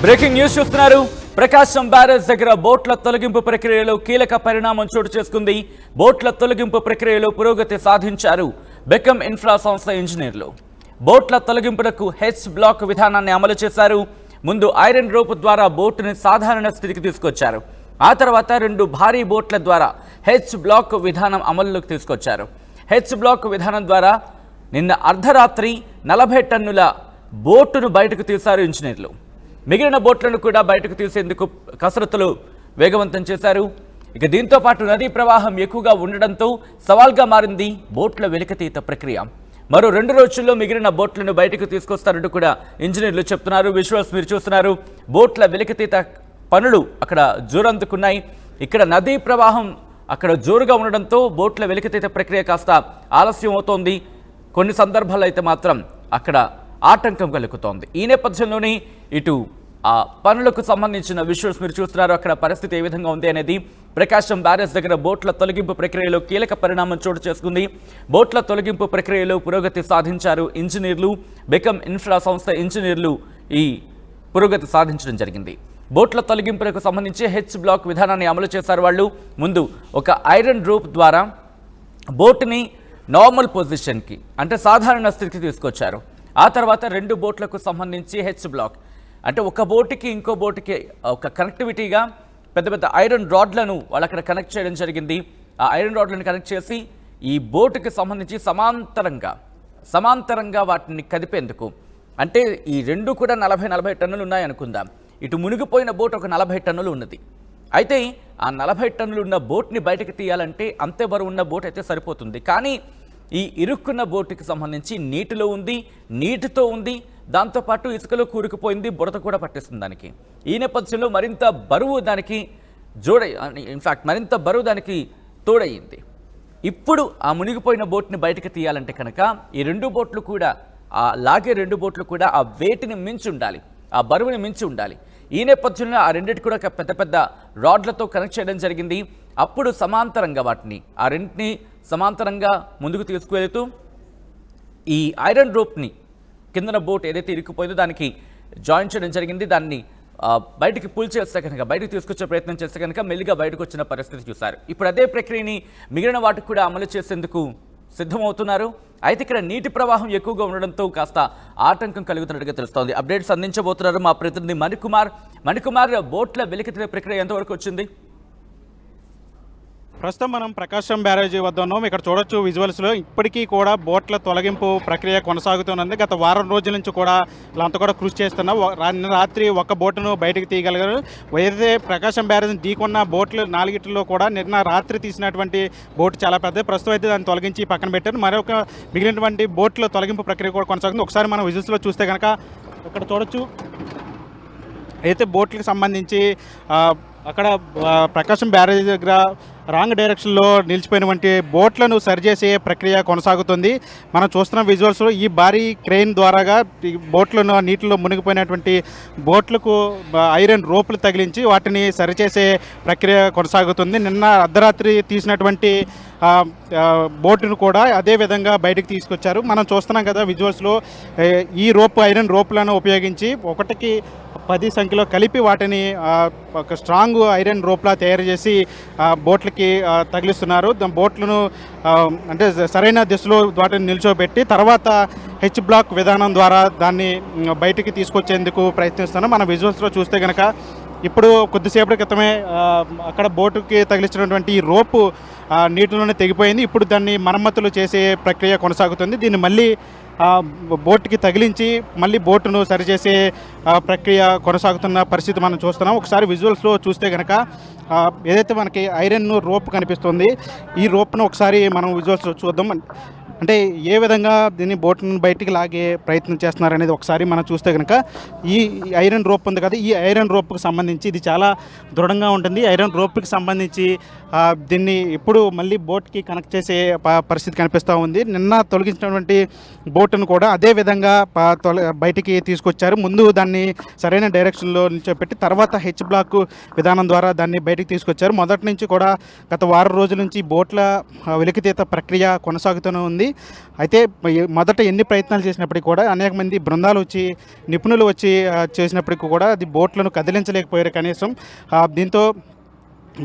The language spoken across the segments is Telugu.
బ్రేకింగ్ న్యూస్ చూస్తున్నారు. ప్రకాశం బ్యారేజ్ దగ్గర బోట్ల తొలగింపు ప్రక్రియలో కీలక పరిణామం చోటు చేసుకుంది. బోట్ల తొలగింపు ప్రక్రియలో పురోగతి సాధించారు బెకమ్ ఇన్ఫ్రా సంస్థ ఇంజనీర్లు. బోట్ల తొలగింపులకు హెచ్ బ్లాక్ విధానాన్ని అమలు చేశారు. ముందు ఐరన్ రోప్ ద్వారా బోటుని సాధారణ స్థితికి తీసుకొచ్చారు. ఆ తర్వాత 2 భారీ బోట్ల ద్వారా హెచ్ బ్లాక్ విధానం అమలులోకి తీసుకొచ్చారు. హెచ్ బ్లాక్ విధానం ద్వారా నిన్న అర్ధరాత్రి 40 టన్నుల బోటును బయటకు తీశారు ఇంజనీర్లు. మిగిలిన బోట్లను కూడా బయటకు తీసేందుకు కసరత్తులు వేగవంతం చేశారు. ఇక దీంతో పాటు నదీ ప్రవాహం ఎక్కువగా ఉండడంతో సవాల్గా మారింది బోట్ల వెలికితీత ప్రక్రియ. మరో 2 రోజుల్లో మిగిలిన బోట్లను బయటకు తీసుకొస్తారంటూ కూడా ఇంజనీర్లు చెప్తున్నారు. విజువల్స్ మీరు చూస్తున్నారు. బోట్ల వెలికితీత పనులు అక్కడ జోరందుకున్నాయి. ఇక్కడ నదీ ప్రవాహం అక్కడ జోరుగా ఉండడంతో బోట్ల వెలికితీత ప్రక్రియ కాస్త ఆలస్యం అవుతోంది. కొన్ని సందర్భాల్లో అయితే మాత్రం అక్కడ ఆటంకం కలుగుతోంది. ఈ నేపథ్యంలోనే ఇటు ఆ పనులకు సంబంధించిన విజువల్స్ మీరు చూస్తున్నారు. అక్కడ పరిస్థితి ఏ విధంగా ఉంది అనేది. ప్రకాశం బ్యారేజ్ దగ్గర బోట్ల తొలగింపు ప్రక్రియలో కీలక పరిణామం చోటు చేసుకుంది. బోట్ల తొలగింపు ప్రక్రియలో పురోగతి సాధించారు ఇంజనీర్లు. బెకమ్ ఇన్ఫ్రా సంస్థ ఇంజనీర్లు ఈ పురోగతి సాధించడం జరిగింది. బోట్ల తొలగింపులకు సంబంధించి హెచ్ బ్లాక్ విధానాన్ని అమలు చేశారు వాళ్ళు. ముందు ఒక ఐరన్ రోప్ ద్వారా బోటుని నార్మల్ పొజిషన్కి అంటే సాధారణ స్థితికి తీసుకొచ్చారు. ఆ తర్వాత 2 బోట్లకు సంబంధించి హెచ్ బ్లాక్ అంటే ఒక బోటుకి ఇంకో బోటుకి ఒక కనెక్టివిటీగా పెద్ద పెద్ద ఐరన్ రాడ్లను వాళ్ళు అక్కడ కనెక్ట్ చేయడం జరిగింది. ఆ ఐరన్ రాడ్లను కనెక్ట్ చేసి ఈ బోటుకి సంబంధించి సమాంతరంగా వాటిని కదిపేందుకు అంటే ఈ 2 కూడా 40 టన్నులు ఉన్నాయి అనుకుందాం. ఇటు మునిగిపోయిన బోట్ ఒక 40 టన్నులు ఉన్నది. అయితే ఆ 40 టన్నులు ఉన్న బోట్ని బయటకు తీయాలంటే అంతే బరువు ఉన్న బోట్ అయితే సరిపోతుంది. కానీ ఈ ఇరుక్కున్న బోటుకి సంబంధించి నీటితో ఉంది, దాంతోపాటు ఇసుకలో కూరుకుపోయింది, బురద కూడా పట్టేస్తుంది దానికి. ఈ నేపథ్యంలో మరింత బరువు దానికి మరింత బరువు దానికి తోడయ్యింది. ఇప్పుడు ఆ మునిగిపోయిన బోట్ని బయటకు తీయాలంటే కనుక ఈ 2 బోట్లు కూడా ఆ లాగే 2 బోట్లు కూడా ఆ వెయిట్ని మించి ఉండాలి, ఆ బరువుని మించి ఉండాలి. ఈ నేపథ్యంలో ఆ రెండింటి కూడా పెద్ద పెద్ద రాడ్లతో కనెక్ట్ చేయడం జరిగింది. అప్పుడు సమాంతరంగా వాటిని ఆ రెండింటిని సమాంతరంగా ముందుకు తీసుకువెళుతూ ఈ ఐరన్ రోప్ని కిందన బోట్ ఏదైతే ఇరుక్కుపోయిందో దానికి జాయిన్ చేయడం జరిగింది. దాన్ని బయటికి పుల్ చేస్తే కనుక బయటకు తీసుకొచ్చే ప్రయత్నం చేస్తే కనుక మెల్లిగా బయటకు వచ్చిన పరిస్థితి చూశారు. ఇప్పుడు అదే ప్రక్రియని మిగిలిన వాటికి కూడా అమలు చేసేందుకు సిద్ధమవుతున్నారు. అయితే ఇక్కడ నీటి ప్రవాహం ఎక్కువగా ఉండడంతో కాస్త ఆటంకం కలుగుతున్నట్టుగా తెలుస్తోంది. అప్డేట్స్ అందించబోతున్నారు మా ప్రతినిధి మణికుమార్. బోట్ల వెలికితీత ప్రక్రియ ఎంతవరకు వచ్చింది? ప్రస్తుతం మనం ప్రకాశం బ్యారేజీ వద్ద ఉన్నాం. ఇక్కడ చూడొచ్చు విజువల్స్లో ఇప్పటికీ కూడా బోట్ల తొలగింపు ప్రక్రియ కొనసాగుతున్నది. గత వారం రోజుల నుంచి కూడా వీళ్ళంతా కూడా కృషి చేస్తున్నాం. రాత్రి ఒక బోటును బయటకు తీయగలిగారు. ఏదైతే ప్రకాశం బ్యారేజీని ఢీకొన్న బోట్లు 4 కూడా నిన్న రాత్రి తీసినటువంటి బోటు చాలా పెద్ద. ప్రస్తుతం అయితే దాన్ని తొలగించి పక్కన పెట్టారు. మరొక మిగిలినటువంటి బోట్ల తొలగింపు ప్రక్రియ కూడా కొనసాగుతుంది. ఒకసారి మనం విజువల్స్లో చూస్తే కనుక ఇక్కడ చూడొచ్చు అయితే బోట్లకు సంబంధించి అక్కడ ప్రకాశం బ్యారేజ్ దగ్గర రాంగ్ డైరెక్షన్లో నిలిచిపోయినటువంటి బోట్లను సరిచేసే ప్రక్రియ కొనసాగుతుంది. మనం చూస్తున్న విజువల్స్లో ఈ భారీ క్రెయిన్ ద్వారాగా ఈ బోట్లను నీటిలో మునిగిపోయినటువంటి బోట్లకు ఐరన్ రోపులు తగిలించి వాటిని సరిచేసే ప్రక్రియ కొనసాగుతుంది. నిన్న అర్ధరాత్రి తీసినటువంటి బోటును కూడా అదే విధంగా బయటకు తీసుకొచ్చారు. మనం చూస్తున్నాం కదా విజువల్స్లో ఈ ఐరన్ రోపులను ఉపయోగించి 1కి 10 సంఖ్యలో కలిపి వాటిని ఒక స్ట్రాంగ్ ఐరన్ రోప్లా తయారు చేసి బోట్లకి తగిలిస్తున్నారు. బోట్లను అంటే సరైన దిశలో వాటిని నిల్చోబెట్టి తర్వాత హెచ్ బ్లాక్ విధానం ద్వారా దాన్ని బయటికి తీసుకొచ్చేందుకు ప్రయత్నిస్తున్నాం. మన విజువల్స్లో చూస్తే కనుక ఇప్పుడు కొద్దిసేపటి క్రితమే అక్కడ బోటుకి తగిలించినటువంటి ఈ రోపు నీటిలోనే తెగిపోయింది. ఇప్పుడు దాన్ని మరమ్మతులు చేసే ప్రక్రియ కొనసాగుతుంది. దీన్ని మళ్ళీ బోట్కి తగిలించి మళ్ళీ బోటును సరిచేసే ప్రక్రియ కొనసాగుతున్న పరిస్థితి మనం చూస్తున్నాం. ఒకసారి విజువల్స్లో చూస్తే కనుక ఏదైతే మనకి ఐరన్ రోప్ కనిపిస్తుంది ఈ రోప్ను ఒకసారి మనం విజువల్స్లో చూద్దాం. అంటే ఏ విధంగా దీన్ని బోట్ను బయటికి లాగే ప్రయత్నం చేస్తున్నారు అనేది ఒకసారి మనం చూస్తే కనుక ఈ ఐరన్ రోప్ ఉంది కదా, ఈ ఐరన్ రోప్కి సంబంధించి ఇది చాలా దృఢంగా ఉంటుంది. ఐరన్ రోప్కి సంబంధించి దీన్ని ఇప్పుడు మళ్ళీ బోట్కి కనెక్ట్ చేసే పరిస్థితి కనిపిస్తూ ఉంది. నిన్న తొలగించినటువంటి బోటును కూడా అదే విధంగా బయటికి తీసుకొచ్చారు. ముందు దాన్ని సరైన డైరెక్షన్లో నిల్చోపెట్టి తర్వాత హెచ్ బ్లాక్ విధానం ద్వారా దాన్ని బయటికి తీసుకొచ్చారు. మొదటి నుంచి కూడా గత వారం రోజుల నుంచి బోట్ల వెలికితీత ప్రక్రియ కొనసాగుతూనే ఉంది. ఉంది. అయితే మొదట ఎన్ని ప్రయత్నాలు చేసినప్పటికీ కూడా అనేక మంది బృందాలు వచ్చి నిపుణులు వచ్చి చేసినప్పటికీ కూడా అది బోట్లను కదిలించలేకపోయారు కనీసం. దీంతో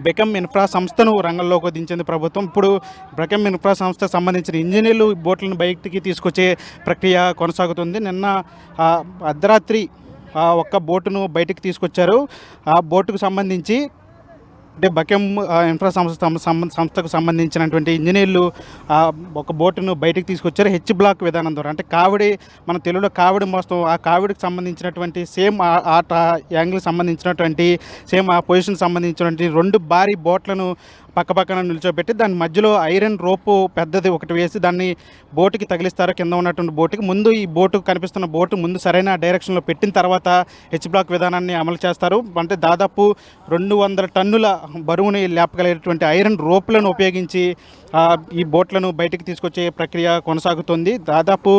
బెకమ్ ఇన్ఫ్రా సంస్థను రంగంలోకి దించింది ప్రభుత్వం. ఇప్పుడు బెకమ్ ఇన్ఫ్రా సంస్థకు సంబంధించిన ఇంజనీర్లు బోట్లను బయటికి తీసుకొచ్చే ప్రక్రియ కొనసాగుతుంది. నిన్న అర్ధరాత్రి ఒక్క బోటును బయటికి తీసుకొచ్చారు. ఆ బోటుకు సంబంధించి అంటే బెకమ్ ఇన్ఫ్రా సంస్థకు సంబంధించినటువంటి ఇంజనీర్లు ఒక బోటును బయటికి తీసుకొచ్చారు హెచ్ బ్లాక్ విధానం ద్వారా. అంటే కావిడి, మన తెలుగులో కావిడి మోస్తాం, ఆ కావిడికి సంబంధించినటువంటి సేమ్ ఆట యాంగిల్ సంబంధించినటువంటి సేమ్ ఆ పొజిషన్ సంబంధించినటువంటి 2 భారీ బోట్లను పక్కన నిల్చోబెట్టి దాని మధ్యలో ఐరన్ రోపు పెద్దది ఒకటి వేసి దాన్ని బోటుకి తగిలిస్తారు. కింద ఉన్నటువంటి బోటుకి ముందు ఈ బోటు కనిపిస్తున్న బోటు ముందు సరైన డైరెక్షన్లో పెట్టిన తర్వాత హెచ్ బ్లాక్ విధానాన్ని అమలు చేస్తారు. అంటే దాదాపు 200 టన్నుల బరువుని లేపగలిగేటువంటి ఐరన్ రోపులను ఉపయోగించి ఈ బోట్లను బయటికి తీసుకొచ్చే ప్రక్రియ కొనసాగుతుంది. దాదాపు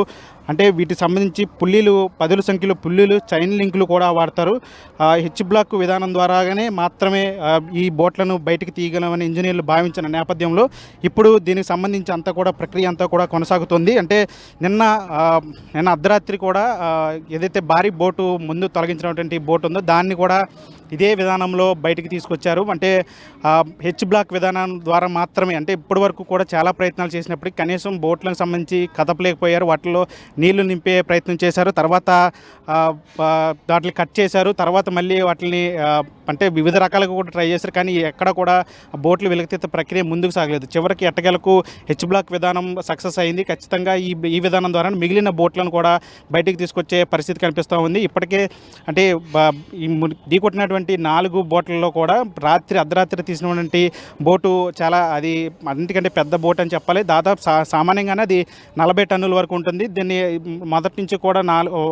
అంటే వీటికి సంబంధించి పుల్లీలు, 10 సంఖ్యలో పుల్లీలు, చైన్ లింకులు కూడా వాడతారు. హెచ్ బ్లాక్ విధానం ద్వారాగానే మాత్రమే ఈ బోట్లను బయటికి తీయగలమని ఇంజనీర్లు భావించిన నేపథ్యంలో ఇప్పుడు దీనికి సంబంధించి అంతా కూడా ప్రక్రియ అంతా కూడా కొనసాగుతుంది. అంటే నిన్న అర్ధరాత్రి కూడా ఏదైతే భారీ బోటు ముందు తొలగించినటువంటి బోటు ఉందో దాన్ని కూడా ఇదే విధానంలో బయటికి తీసుకొచ్చారు. అంటే హెచ్ బ్లాక్ విధానం ద్వారా మాత్రమే. అంటే ఇప్పటి వరకు కూడా చాలా ప్రయత్నాలు చేసినప్పటికీ కనీసం బోట్లకు సంబంధించి కదపలేకపోయారు. వాటిలో నీళ్లు నింపే ప్రయత్నం చేశారు, తర్వాత వాటిని కట్ చేశారు, తర్వాత మళ్ళీ వాటిని అంటే వివిధ రకాలుగా కూడా ట్రై చేశారు. కానీ ఎక్కడ కూడా బోట్లు వెలికితీత ప్రక్రియ ముందుకు సాగలేదు. చివరికి ఎట్టకేలకు హెచ్ బ్లాక్ విధానం సక్సెస్ అయింది. ఖచ్చితంగా ఈ విధానం ద్వారా మిగిలిన బోట్లను కూడా బయటికి తీసుకొచ్చే పరిస్థితి కనిపిస్తూ ఉంది. ఇప్పటికే అంటే ఈ ఢీకొట్టినటువంటి 4 బోట్లలో కూడా అర్ధరాత్రి తీసినటువంటి బోటు చాలా అది అన్నిటికంటే పెద్ద బోట్ అని చెప్పాలి. దాదాపు సామాన్యంగానే అది 40 టన్నుల వరకు ఉంటుంది. దీన్ని మొదటి నుంచి కూడా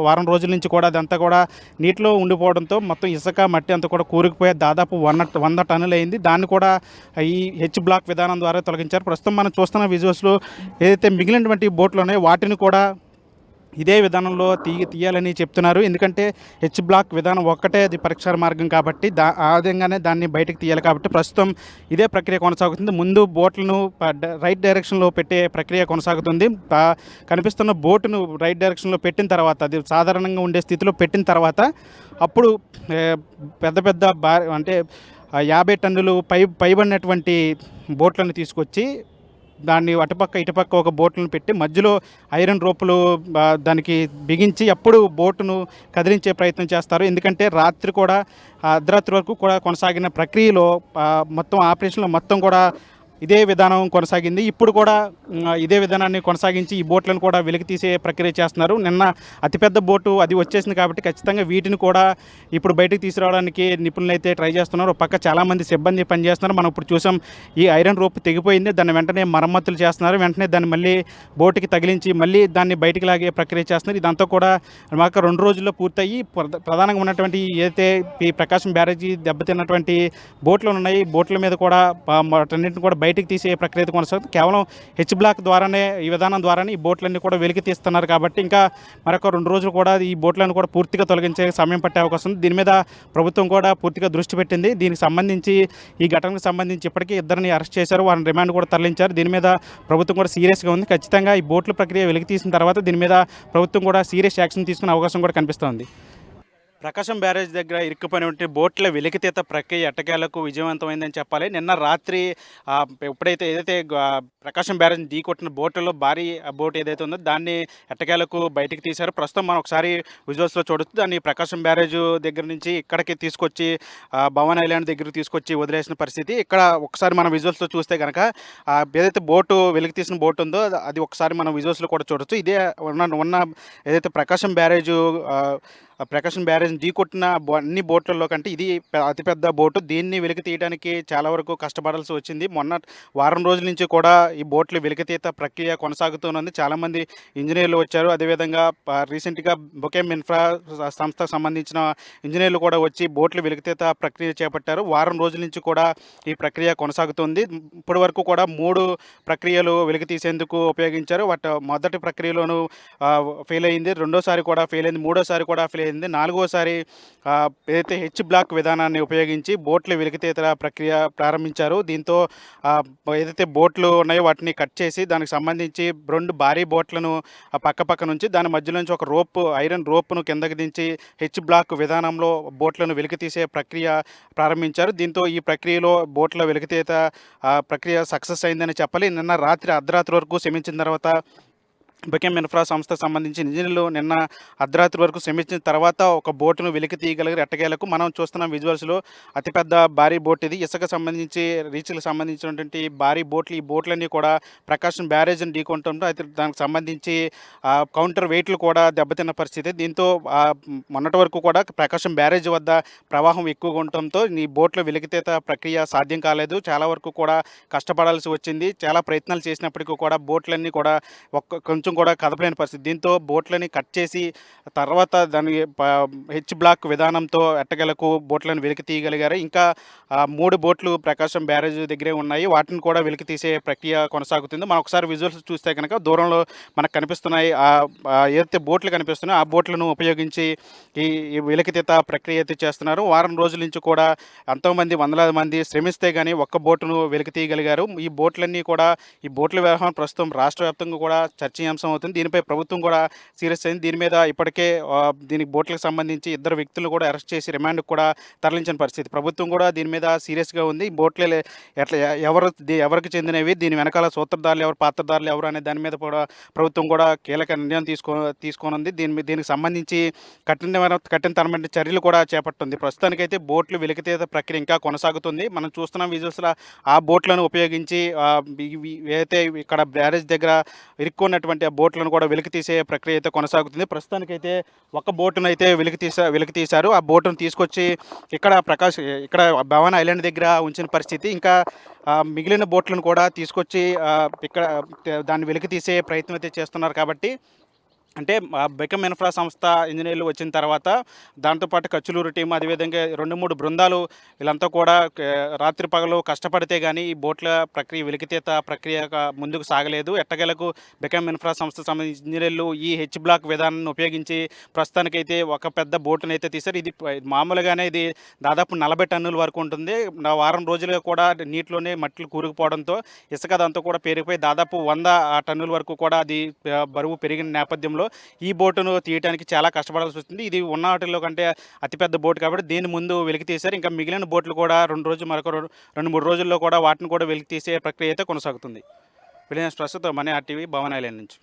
వారం రోజుల నుంచి కూడా అదంతా కూడా నీటిలో ఉండిపోవడంతో మొత్తం ఇసుక మట్టి అంతా కూడా కూరుకుపోయే దాదాపు 100 టన్నులు అయింది. దాన్ని కూడా ఈ హెచ్ బ్లాక్ విధానం ద్వారా తొలగించారు. ప్రస్తుతం మనం చూస్తున్న విజువల్స్లో ఏదైతే మిగిలినటువంటి బోట్లు ఉన్నాయో వాటిని కూడా ఇదే విధానంలో తీయాలని చెప్తున్నారు. ఎందుకంటే హెచ్ బ్లాక్ విధానం ఒక్కటే అది పరిష్కార మార్గం కాబట్టి ఆ విధంగానే దాన్ని బయటకు తీయాలి కాబట్టి ప్రస్తుతం ఇదే ప్రక్రియ కొనసాగుతుంది. ముందు బోట్లను రైట్ డైరెక్షన్లో పెట్టే ప్రక్రియ కొనసాగుతుంది. కనిపిస్తున్న బోటును రైట్ డైరెక్షన్లో పెట్టిన తర్వాత అది సాధారణంగా ఉండే స్థితిలో పెట్టిన తర్వాత అప్పుడు పెద్ద అంటే 50 టన్నులు పైబడినటువంటి బోట్లను తీసుకొచ్చి దాన్ని అటుపక్క ఇటుపక్క ఒక బోట్లను పెట్టి మధ్యలో ఐరన్ రోపులు దానికి బిగించి అప్పుడు బోటును కదిలించే ప్రయత్నం చేస్తారు. ఎందుకంటే రాత్రి కూడా అర్ధరాత్రి వరకు కూడా కొనసాగిన ప్రక్రియలో మొత్తం ఆపరేషన్లో మొత్తం కూడా ఇదే విధానం కొనసాగింది. ఇప్పుడు కూడా ఇదే విధానాన్ని కొనసాగించి ఈ బోట్లను కూడా వెలికి తీసే ప్రక్రియ చేస్తున్నారు. నిన్న అతిపెద్ద బోటు అది వచ్చేసింది కాబట్టి ఖచ్చితంగా వీటిని కూడా ఇప్పుడు బయటకు తీసుకురావడానికి నిపుణులు అయితే ట్రై చేస్తున్నారు. ఒక పక్క చాలామంది సిబ్బంది పనిచేస్తున్నారు. మనం ఇప్పుడు చూసాం ఈ ఐరన్ రోప్ తెగిపోయింది, దాన్ని వెంటనే మరమ్మతులు చేస్తున్నారు. వెంటనే దాన్ని మళ్ళీ బోటుకి తగిలించి మళ్ళీ దాన్ని బయటికి లాగే ప్రక్రియ చేస్తున్నారు. ఇదంతా కూడా మాకు 2 రోజుల్లో పూర్తయి ప్రధానంగా ఉన్నటువంటి ఏదైతే ఈ ప్రకాశం బ్యారేజీ దెబ్బతిన్నటువంటి బోట్లు ఉన్నాయి, బోట్ల మీద కూడా వాటన్నింటిని కూడా బయటికి తీసే ప్రక్రియ కొనసాగుతుంది. కేవలం హెచ్ బ్లాక్ ద్వారానే ఈ విధానం ద్వారానే ఈ బోట్లన్నీ కూడా వెలికి తీస్తున్నారు కాబట్టి ఇంకా మరొక 2 రోజులు కూడా ఈ బోట్లను కూడా పూర్తిగా తొలగించే సమయం పట్టే అవకాశం ఉంది. దీని మీద ప్రభుత్వం కూడా పూర్తిగా దృష్టి పెట్టింది. దీనికి సంబంధించి ఈ ఘటనకు సంబంధించి ఇప్పటికీ 2 అరెస్ట్ చేశారు, వారిని రిమాండ్ కూడా తరలించారు. దీని మీద ప్రభుత్వం కూడా సీరియస్గా ఉంది. ఖచ్చితంగా ఈ బోట్ల ప్రక్రియ వెలికి తీసిన తర్వాత దీని మీద ప్రభుత్వం కూడా సీరియస్ యాక్షన్ తీసుకునే అవకాశం కూడా కనిపిస్తోంది. ప్రకాశం బ్యారేజ్ దగ్గర ఇరుక్కుపోయినటువంటి బోట్ల వెలికితీత ప్రక్రియ ఎట్టకేలకు విజయవంతమైందని చెప్పాలి. నిన్న రాత్రి ఎప్పుడైతే ఏదైతే ప్రకాశం బ్యారేజ్ ఢీకొట్టిన బోటులో భారీ బోట్ ఏదైతే ఉందో దాన్ని ఎట్టకేలకు బయటికి తీశారు. ప్రస్తుతం మనం ఒకసారి విజువల్స్లో చూడొచ్చు. దాన్ని ప్రకాశం బ్యారేజ్ దగ్గర నుంచి ఇక్కడికి తీసుకొచ్చి భవన్ ఐలాండ్ దగ్గరకు తీసుకొచ్చి వదిలేసిన పరిస్థితి. ఇక్కడ ఒకసారి మనం విజువల్స్లో చూస్తే కనుక ఏదైతే బోటు వెలికి తీసిన బోట్ ఉందో అది ఒకసారి మనం విజువల్స్లో కూడా చూడొచ్చు. ఇదే ఉన్న ఏదైతే ప్రకాశం బ్యారేజ్ ఢీకొట్టిన అన్ని బోట్లలో కంటే ఇది అతిపెద్ద బోటు. దీన్ని వెలికి తీయడానికి చాలా వరకు కష్టపడాల్సి వచ్చింది. మొన్న వారం రోజుల నుంచి కూడా ఈ బోట్లు వెలికితీత ప్రక్రియ కొనసాగుతున్నది. చాలామంది ఇంజనీర్లు వచ్చారు. అదేవిధంగా రీసెంట్గా బెకమ్ ఇన్ఫ్రా సంస్థకు సంబంధించిన ఇంజనీర్లు కూడా వచ్చి బోట్లు వెలికితీత ప్రక్రియ చేపట్టారు. వారం రోజుల నుంచి కూడా ఈ ప్రక్రియ కొనసాగుతుంది. ఇప్పటి వరకు కూడా 3 ప్రక్రియలు వెలికి తీసేందుకు ఉపయోగించారు. మొదటి ప్రక్రియలోనూ ఫెయిల్ అయింది, రెండోసారి కూడా ఫెయిల్ అయింది, మూడోసారి కూడా ఫెయిల్ పూర్తయింది. నాలుగోసారి ఏదైతే హెచ్ బ్లాక్ విధానాన్ని ఉపయోగించి బోట్ల వెలికితీత ప్రక్రియ ప్రారంభించారు. దీంతో ఏదైతే బోట్లు ఉన్నాయో వాటిని కట్ చేసి దానికి సంబంధించి 2 భారీ బోట్లను పక్క నుంచి దాని మధ్యలో నుంచి ఒక ఐరన్ రోప్‌ను కిందకి దించి హెచ్ బ్లాక్ విధానంలో బోట్లను వెలికితీసే ప్రక్రియ ప్రారంభించారు. దీంతో ఈ ప్రక్రియలో బోట్ల వెలికితీత ప్రక్రియ సక్సెస్ అయిందని చెప్పాలి. నిన్న అర్ధరాత్రి వరకు శ్రమించిన తర్వాత బెకెమ్ ఇన్ఫ్రా సంస్థకు సంబంధించిన ఇంజనీర్లు నిన్న అర్ధరాత్రి వరకు శ్రమించిన తర్వాత ఒక బోటును వెలికి తీయగలిగారు. ఎట్టకేలకు మనం చూస్తున్నాం విజువల్స్లో అతిపెద్ద భారీ బోట్ ఇది. ఇసుక సంబంధించి రీచ్లకు సంబంధించినటువంటి భారీ బోట్లు. ఈ బోట్లన్నీ కూడా ప్రకాశం బ్యారేజ్ని ఢీకొనడంతో అయితే దానికి సంబంధించి కౌంటర్ వెయిట్లు కూడా దెబ్బతిన్న పరిస్థితి. దీంతో మొన్నటి వరకు కూడా ప్రకాశం బ్యారేజ్ వద్ద ప్రవాహం ఎక్కువగా ఉండటంతో ఈ బోట్ల వెలికితీత ప్రక్రియ సాధ్యం కాలేదు. చాలా వరకు కూడా కష్టపడాల్సి వచ్చింది. చాలా ప్రయత్నాలు చేసినప్పటికీ కూడా బోట్లన్నీ కూడా కొంచెం కూడా కదపలేని పరిస్థితి. దీంతో బోట్లని కట్ చేసి తర్వాత దాని హెచ్ బ్లాక్ విధానంతో ఎట్టగలకు బోట్లను వెలికి తీయగలిగారు. ఇంకా 3 బోట్లు ప్రకాశం బ్యారేజ్ దగ్గరే ఉన్నాయి. వాటిని కూడా వెలికి తీసే ప్రక్రియ కొనసాగుతుంది. మనం ఒకసారి విజువల్స్ చూస్తే కనుక దూరంలో మనకు కనిపిస్తున్నాయి ఏదైతే బోట్లు కనిపిస్తున్నాయో ఆ బోట్లను ఉపయోగించి ఈ వెలికితీత ప్రక్రియ అయితే చేస్తున్నారు. వారం రోజుల నుంచి కూడా ఎంతోమంది వందలాది మంది శ్రమిస్తే కానీ ఒక్క బోటును వెలికి తీయగలిగారు. ఈ బోట్ల వ్యవహారం ప్రస్తుతం రాష్ట్ర వ్యాప్తంగా కూడా చర్చనీయాంశం అవుతుంది. దీనిపై ప్రభుత్వం కూడా సీరియస్ అయింది. దీని మీద ఇప్పటికే దీనికి బోట్లకు సంబంధించి 2 వ్యక్తులను కూడా అరెస్ట్ చేసి రిమాండ్కి కూడా తరలించిన పరిస్థితి. ప్రభుత్వం కూడా దీని మీద సీరియస్గా ఉంది. బోట్లే ఎట్లా ఎవరికి చెందినవి, దీని వెనకాల సూత్రధారులు ఎవరు, పాత్రధారులు ఎవరు అనే దాని మీద కూడా ప్రభుత్వం కూడా కీలక నిర్ణయం తీసుకోనుంది. దీనికి సంబంధించి కఠినతరమైన చర్యలు కూడా చేపట్టింది. ప్రస్తుతానికైతే బోట్లు వెలికితీత ప్రక్రియ ఇంకా కొనసాగుతుంది. మనం చూస్తున్నాం విజువల్స్లో ఆ బోట్లను ఉపయోగించి ఏదైతే ఇక్కడ బ్యారేజ్ దగ్గర ఇరుక్కున్నటువంటి ఆ బోట్లను కూడా వెలికి తీసే ప్రక్రియ అయితే కొనసాగుతుంది. ప్రస్తుతానికైతే ఒక బోటును అయితే వెలికి తీశారు. ఆ బోటును తీసుకొచ్చి ఇక్కడ భవానీ ఐలాండ్ దగ్గర ఉంచిన పరిస్థితి. ఇంకా మిగిలిన బోట్లను కూడా తీసుకొచ్చి ఇక్కడ దాన్ని వెలికి తీసే ప్రయత్నం అయితే చేస్తున్నారు. కాబట్టి అంటే బెకమ్ ఇన్ఫ్రా సంస్థ ఇంజనీర్లు వచ్చిన తర్వాత దాంతోపాటు కచ్చులూరు టీం అదేవిధంగా 2-3 బృందాలు వీళ్ళంతా కూడా రాత్రి పగలు కష్టపడితే కానీ ఈ బోట్ల ప్రక్రియ వెలికితీత ప్రక్రియ ముందుకు సాగలేదు. ఎట్టకేలకు బెకమ్ ఇన్ఫ్రా సంస్థ సంబంధించిన ఇంజనీర్లు ఈ హెచ్ బ్లాక్ విధానాన్ని ఉపయోగించి ప్రస్తుతానికైతే ఒక పెద్ద బోటును అయితే తీశారు. ఇది మామూలుగానే ఇది దాదాపు 40 టన్నుల వరకు ఉంటుంది. వారం రోజులుగా కూడా నీటిలోనే మట్టిలు కూరుకుపోవడంతో ఇసుక అదంతా కూడా పెరిగిపోయి దాదాపు 100 టన్నుల వరకు కూడా అది బరువు పెరిగిన నేపథ్యంలో ఈ బోటును తీయడానికి చాలా కష్టపడాల్సి వస్తుంది. ఇది ఉన్న వాటిల్లో కంటే అతిపెద్ద బోటు కాబట్టి దీని ముందు వెలికి తీశారు. ఇంకా మిగిలిన బోట్లు కూడా 2-3 రోజుల్లో కూడా వాటిని కూడా వెలికి తీసే ప్రక్రియ అయితే కొనసాగుతుంది. విలియన్స్ ప్రస్తుతం మన RTV భవన్ ఐలాండ్ నుంచి.